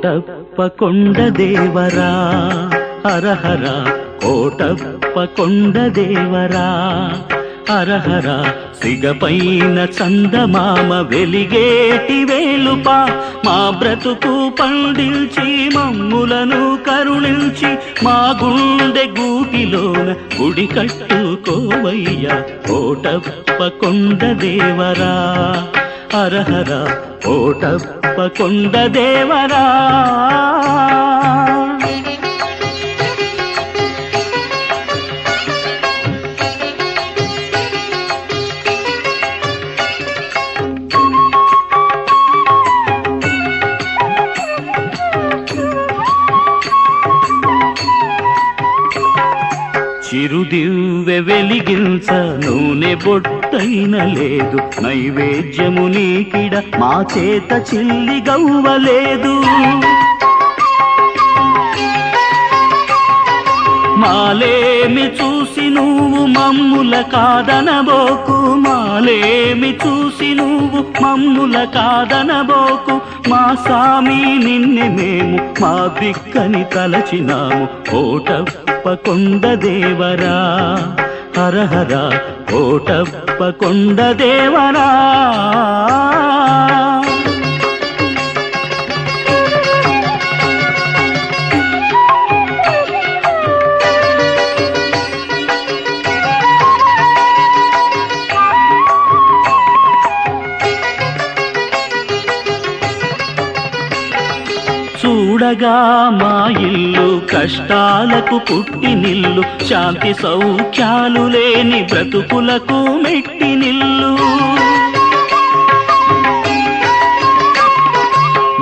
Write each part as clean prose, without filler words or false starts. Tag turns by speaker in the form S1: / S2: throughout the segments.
S1: కోటప్ప కొండ దేవరా హరహర కోటప్ప కొండ దేవరా హరహర సిగపైన చందమామ వెలిగేటి వేలుపా మా బ్రతుకు పండిల్చి మమ్ములను కరుణించి మా గుండె గూటిలోన గుడి కట్టుకోవయ్యా కోటప్ప కొండ దేవరా హరహర కోటప్ప కొండ దేవరా చిరుదివ్వె వెలిగించ నూనె బొట్టైన లేదు నైవేద్యము నీకిడ మా చేత చిల్లి గవ్వలేదు మాలేమి చూసి నువ్వు మమ్ముల కాదనబోకు మాలేమి చూసి నువ్వు మమ్ముల కాదనబోకు మా సామి నిన్నే మేము మా దిక్కని తలచినాము కోటప్ప కొండ దేవరా హరహర కోటప్ప కొండ దేవరా చూడగా మా ఇల్లు కష్టాలకు పుట్టినిల్లు శాంతి సౌఖ్యాలు లేని బ్రతుకులకు మెట్టినిల్లు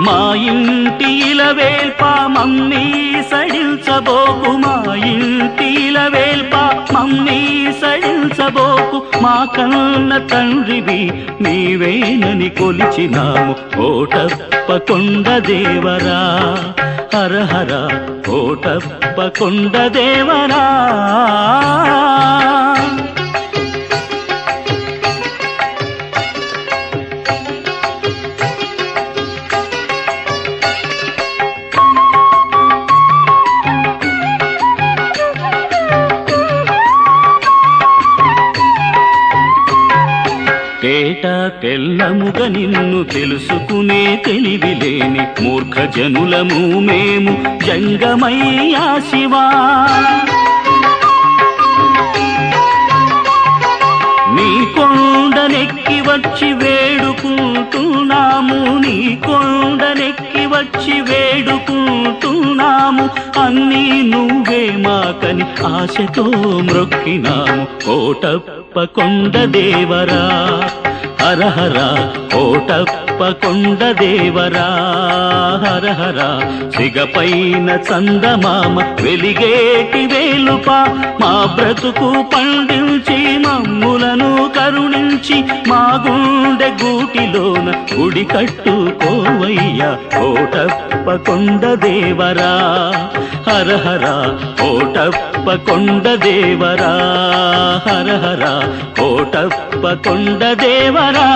S1: మా ఇంటి ఇలవేల్ప మమ్మీ సడిల్చబోకు మా ఇంటి ఇలవేల్ప మమ్మీ సడిల్చబోకు మా కన్న తండ్రివి నీవేనని కొలిచినాము కోటప్ప కొండ దేవరా హరహర కోటప్ప కొండ దేవరా తేట తెల్లముగ నిన్ను తెలుసుకునే తెలివిలేని మూర్ఖ జనులము మేము జంగమయ్యా శివా నీ కొండనెక్కి వచ్చి వేడుకుంటున్నాము నీ కొండనెక్కి వచ్చి వేడుకుంటున్నాము అన్నీ నువ్వే మాకని ఆశతో మ్రొక్కినాము కోటప్ప కొండ దేవరా హరహర కోటప్ప కొండ దేవరా హరహర సిగపైన చందమామ వెలిగేటి వేలుపా మా బ్రతుకు పండించి మమ్ములను కరుణించి మా గుండె గూటిలోన గుడి కట్టుకోవయ్యా కోటప్ప కొండ దేవరా హరహర కోటప్ప కొండ దేవరా హరహర కోటప్ప కొండ దేవరా